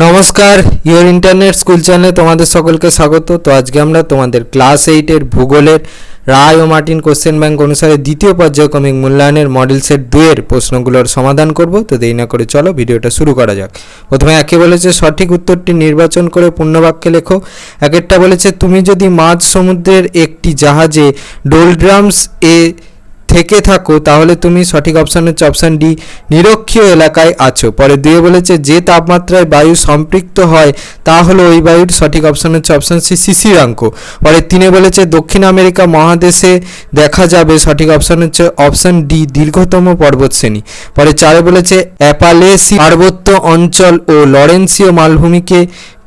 নমস্কার, your internet school চ্যানেলে তোমাদের সকলকে স্বাগত। তো আজকে আমরা তোমাদের ক্লাস 8-এর ভূগোলের রায় ও মার্টিন কোশ্চেন ব্যাংক অনুসারে দ্বিতীয় পর্যায়ক্রমিক মূল্যায়নের মডেল সেট 2-এর প্রশ্নগুলোর সমাধান করব। তো দেরি না করে চলো ভিডিওটা শুরু করা যাক। প্রথমে একে বলেছে সঠিক উত্তরটি নির্বাচন করে পূর্ণবাক্যে লেখো। একেরটা বলেছে তুমি যদি মাঝ সমুদ্রের একটি জাহাজে ডোলড্রামস এ থেকে থাকো তাহলে তুমি সঠিক অপশান হচ্ছে অপশান ডি, নিরক্ষীয় এলাকায় আছো। পরে দুয়ে বলেছে যে তাপমাত্রায় বায়ু সম্পৃক্ত হয় তা হলো ওই বায়ুর, সঠিক অপশান হচ্ছে অপশান সি, শিশিরাঙ্ক। পরে তিনে বলেছে দক্ষিণ আমেরিকা মহাদেশে দেখা যাবে, সঠিক অপশান হচ্ছে অপশান ডি, দীর্ঘতম পর্বতশ্রেণী। পরে চারে বলেছে অ্যাপালেসি পার্বত্য অঞ্চল ও লরেন্সীয় মালভূমিকে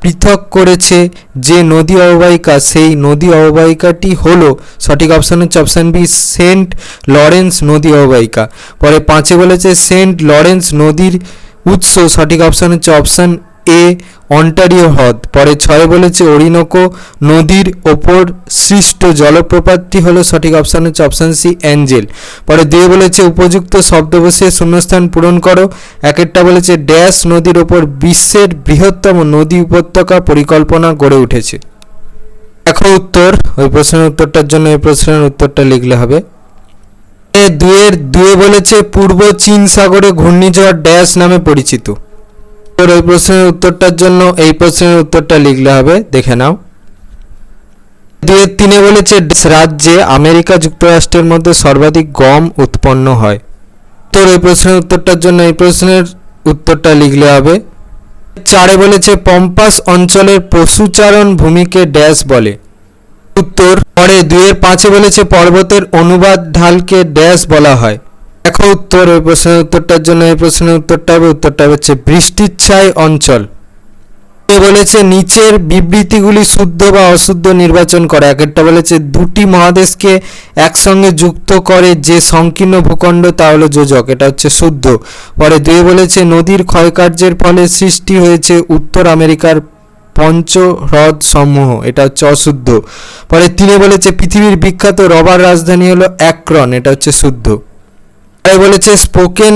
পৃথক করেছে যে নদী অববাহিকা, সেই নদী অববাহিকাটি হলো, সঠিক অপশান হচ্ছে অপশান বি, সেন্ট লরেন্স নদী অববাহিকা। পরে পাঁচে বলেছে সেন্ট লরেন্স নদীর উৎস, সঠিক অপশান হচ্ছে অপশান এ, অন্টারিও হ্রদ। পরে ছয়ে বলেছে অরিনোকো নদীর ওপর সৃষ্ট জলপ্রপাতটি হলো, সঠিক অপশান হচ্ছে অপশান সি, অ্যাঞ্জেল। পরে দুয়ে বলেছে উপযুক্ত শব্দ বসিয়ে শূন্যস্থান পূরণ করো। একেরটা বলেছে ড্যাশ নদীর ওপর বিশ্বের বৃহত্তম নদী উপত্যকা পরিকল্পনা গড়ে উঠেছে। দেখো উত্তর, ওই প্রশ্নের উত্তরটার জন্য এই প্রশ্নের উত্তরটা লিখলে হবে। দুয়ে বলেছে পূর্ব চীন সাগরে ঘূর্ণিঝড় ড্যাশ নামে পরিচিত। ওই প্রশ্নের উত্তরটার জন্য এই প্রশ্নের উত্তরটা লিখলে হবে, দেখে নাও। তিনে বলেছে রাজ্যে আমেরিকা যুক্তরাষ্ট্রের মধ্যে সর্বাধিক গম উৎপন্ন হয়। তো এই প্রশ্নের উত্তরটার জন্য এই প্রশ্নের উত্তরটা লিখলে হবে। চারে বলেছে পম্পাস অঞ্চলের পশুচারণ ভূমিকে ড্যাশ বলে। উত্তর। পরে দুয়ের পাঁচে বলেছে পর্বতের অনুবাদ ঢালকে ড্যাশ বলা হয়। দেখো উত্তর, ওই প্রশ্নের উত্তরটার জন্য এই প্রশ্নের উত্তরটা হচ্ছে বৃষ্টিচ্ছায় অঞ্চল। বলেছে নিচের বিবৃতিগুলি শুদ্ধ বা অশুদ্ধ নির্বাচন করে। একেরটা বলেছে দুটি মহাদেশকে একসঙ্গে যুক্ত করে যে সংকীর্ণ ভূখণ্ড তা হলো যোজক, এটা হচ্ছে শুদ্ধ। পরে দুয়ে বলেছে নদীর ক্ষয়কার্যের ফলে সৃষ্টি হয়েছে উত্তর আমেরিকার পঞ্চ হ্রদ সমূহ, এটা হচ্ছে অশুদ্ধ। পরে তিনে বলেছে পৃথিবীর বিখ্যাত রবার রাজধানী হলো অ্যাক্রন, এটা হচ্ছে শুদ্ধ। পরে বলেছে স্পোকেন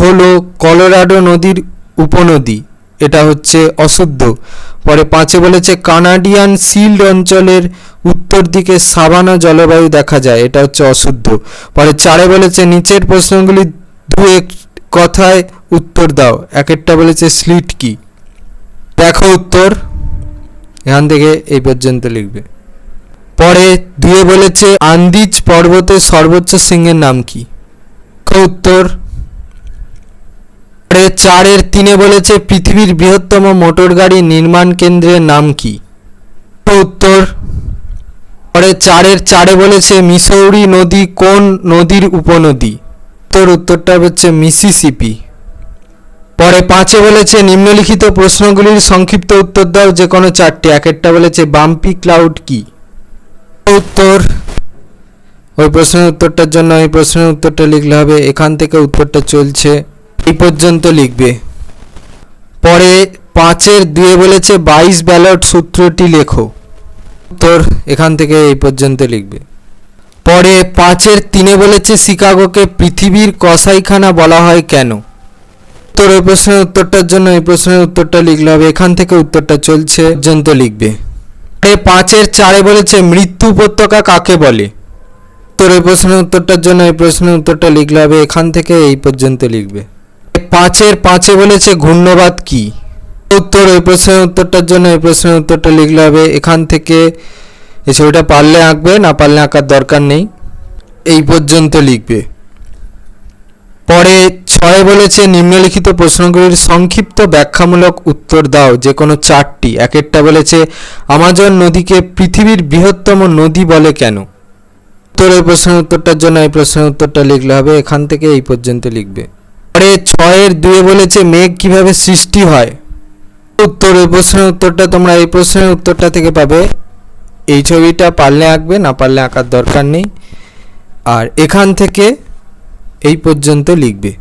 হলো কলোরাডো নদীর উপনদী, এটা হচ্ছে অশুদ্ধ। পরে পাঁচে বলেছে কানাডিয়ান শিল্ড অঞ্চলের উত্তর দিকে সাভানা জলবায়ু দেখা যায়, এটা হচ্ছে অশুদ্ধ। পরে চারে বলেছে নিচের প্রশ্নগুলি দু এক কথায় উত্তর দাও। একেরটা বলেছে স্লিট কি। দেখো উত্তর, এখান থেকে এই পর্যন্ত লিখবে। পরে দুয়ে বলেছে আন্দিজ পর্বতের সর্বোচ্চ শৃঙ্গের নাম কি। উত্তর। চারের তিনে বলেছে পৃথিবীর বৃহত্তম মোটর গাড়ি নির্মাণ কেন্দ্রের নাম কি। উত্তর। পরে চারে বলেছে মিসৌরি নদী কোন নদীর উপনদী। উত্তরটা হচ্ছে মিসিসিপি। পরে পাঁচে বলেছে নিম্নলিখিত প্রশ্নগুলির সংক্ষিপ্ত উত্তর দাও যে কোনো চারটি। একেরটা বলেছে বাম্পি ক্লাউড কি। উত্তর। ওই প্রশ্নের উত্তরটার জন্য এই প্রশ্নের উত্তরটা লিখলে হবে, এখান থেকে উত্তরটা চলছে এই পর্যন্ত লিখবে। পরে পাঁচের দুয়ে বলেছে 22 ব্যালট সূত্রটি লেখো। উত্তর, এখান থেকে এই পর্যন্ত লিখবে। পরে পাঁচের তিনে বলেছে শিকাগোকে পৃথিবীর কসাইখানা বলা হয় কেন। উত্তর, ওই প্রশ্নের উত্তরটার জন্য এই প্রশ্নের উত্তরটা লিখলে হবে, এখান থেকে উত্তরটা চলছে পর্যন্ত লিখবে। পাঁচের চারে বলেছে মৃত্যু উপত্যকা কাকে বলে। উত্তর, এই প্রশ্নের উত্তরটার জন্য এই প্রশ্নের উত্তরটা লিখলে হবে, এখান থেকে এই পর্যন্ত লিখবে। পাঁচে বলেছে ঘূর্ণবাদ কি। উত্তর, এই প্রশ্নের উত্তরটার জন্য এই প্রশ্নের উত্তরটা লিখলে হবে, এখান থেকে এই ছবিটা পারলে আঁকবে, না পারলে আঁকার দরকার নেই, এই পর্যন্ত লিখবে। পরে ছয় বলেছে নিম্নলিখিত প্রশ্নগুলির সংক্ষিপ্ত ব্যাখ্যামূলক উত্তর দাও যে কোনো চারটি। একেরটা বলেছে আমাজন নদীকে পৃথিবীর বৃহত্তম নদী বলে কেন। উত্তর, এই প্রশ্নের উত্তরটার জন্য এই প্রশ্নের উত্তরটা লিখলে হবে, এখান থেকে এই পর্যন্ত লিখবে। পরে ছয়ের দুয়ে বলেছে মেঘ কিভাবে সৃষ্টি হয়। উত্তর, এই প্রশ্নের উত্তরটা তোমরা এই প্রশ্নের উত্তরটা থেকে পাবে। এই ছবিটা পারলে আঁকবে, না পারলে আঁকার দরকার নেই, আর এখান থেকে এই পর্যন্ত লিখবে।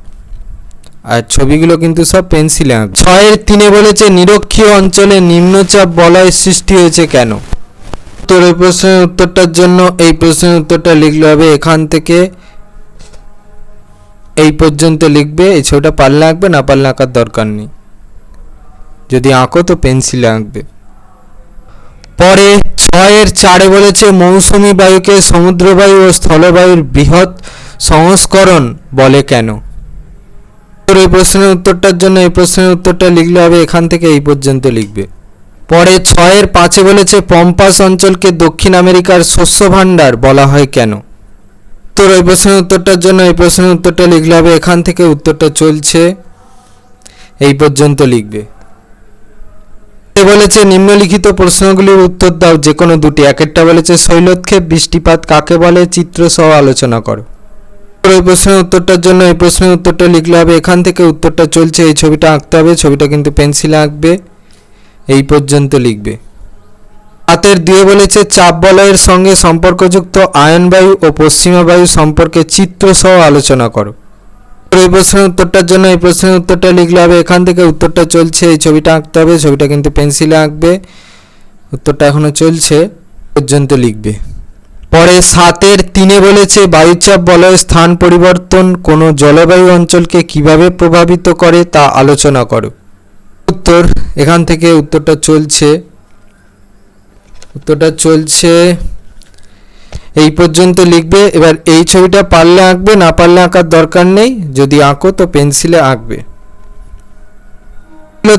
আর ছবিগুলো কিন্তু সব পেন্সিলে আঁকবে। ছয়ের তিনে বলেছে নিরক্ষীয় অঞ্চলে নিম্নচাপ বলয় সৃষ্টি হয়েছে কেন। উত্তর, এই প্রশ্নের উত্তরটার জন্য এই প্রশ্নের উত্তরটা লিখলে হবে, এখান থেকে এই পর্যন্ত লিখবে। এই ছবিটা পারলে আঁকবে, না পারলে আঁকার দরকার নেই। যদি আঁকো তো পেন্সিলে আঁকবে। পরে 6-4 বলেছে মৌসুমী বায়ুকে সমুদ্রবায়ু ও স্থলবায়ুর বৃহৎ সংস্করণ বলে কেন? এই প্রশ্নের উত্তরটার জন্য এই প্রশ্নের উত্তরটা লিখলে হবে এখান থেকে এই পর্যন্ত লিখবে। পরে 6-5 বলেছে পম্পাস অঞ্চলকে দক্ষিণ আমেরিকার শস্য ভাণ্ডার বলা হয় কেন? তো এই প্রশ্নের উত্তরটার জন্য এই প্রশ্নের উত্তরটা লিখলে হবে এখান থেকে উত্তরটা চলছে এই পর্যন্ত লিখবে। বলেছে নিম্নলিখিত প্রশ্নগুলির উত্তর দাও যে কোনো দুটি। একটা বলেছে শৈলক্ষেপ বৃষ্টিপাত কাকে বলে, চিত্র সহ আলোচনা করো। এই প্রশ্নের উত্তরটার জন্য এই প্রশ্নের উত্তরটা লিখলে হবে এখান থেকে উত্তরটা চলছে এই ছবিটা আঁকতে হবে, ছবিটা কিন্তু পেন্সিলে আঁকবে, এই পর্যন্ত লিখবে। 7-2 বলেছে চাপ বলয়ের সঙ্গে সম্পর্কযুক্ত আয়নবায়ু ও পশ্চিমা বায়ু সম্পর্কে চিত্র সহ আলোচনা করো। এই প্রশ্নের উত্তরটার জন্য এই প্রশ্নের উত্তরটা লিখলে হবে এখান থেকে উত্তরটা চলছে এই ছবিটা আঁকতে হবে, ছবিটা কিন্তু পেন্সিলে আঁকবে, উত্তরটা এখনো চলছে পর্যন্ত লিখবে। পরে 7-3 বলেছে বায়ুচাপ বলয়ের স্থান পরিবর্তন কোনো জলবায়ু অঞ্চলকে কিভাবে প্রভাবিত করে তা আলোচনা করো। উত্তর এখান থেকে উত্তরটা চলছে এই পর্যন্ত লিখবে। এবার এই ছবিটা পারলে আঁকবে, না পারলে আঁকার দরকার নেই, যদি আঁকো তো পেন্সিলে আঁকবে।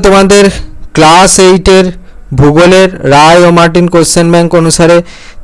তোমাদের ক্লাস 8-এর ভূগোলের রায় ও মার্টিন কোশ্চেন ব্যাংক অনুসারে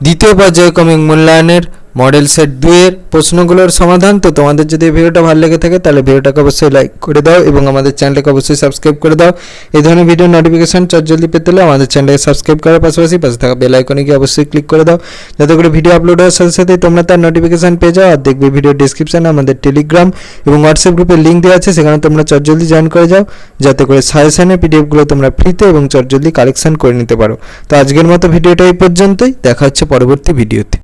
দ্বিতীয় পর্যায়ক্রমিক মূল্যায়নের মডেল সেট 2-এর প্রশ্নগুলোর সমাধান। তো তোমাদের যদি এই ভিডিওটা ভালো লেগে থাকে তাহলে ভিডিওটাকে অবশ্যই লাইক করে দাও এবং আমাদের চ্যানেলটাকে অবশ্যই সাবস্ক্রাইব করে দাও। এই ধরনের ভিডিও নোটিফিকেশন জলদি পেতে হলে আমাদের চ্যানেলকে সাবস্ক্রাইব করার পাশাপাশি পাশে থাকা বেল আইকনে গিয়ে অবশ্যই ক্লিক করে দাও, যাতে করে ভিডিও আপলোড হওয়ার সাথে সাথে তোমরা তার নোটিফিকেশন পেয়ে যাও। আর দেখবে ভিডিও ডিসক্রিপশনে আমাদের টেলিগ্রাম এবং হোয়াটসঅ্যাপ গ্রুপের লিঙ্ক দেওয়া আছে, সেখানে তোমরা জলদি জয়েন করে যাও, যাতে করে সাজেশনের পিডিএফগুলো তোমরা ফ্রিতে এবং জলদি কালেকশন করে নিতে পারো। তো আজকের মতো ভিডিওটা এই পর্যন্তই, দেখা হচ্ছে পরবর্তী ভিডিওতে।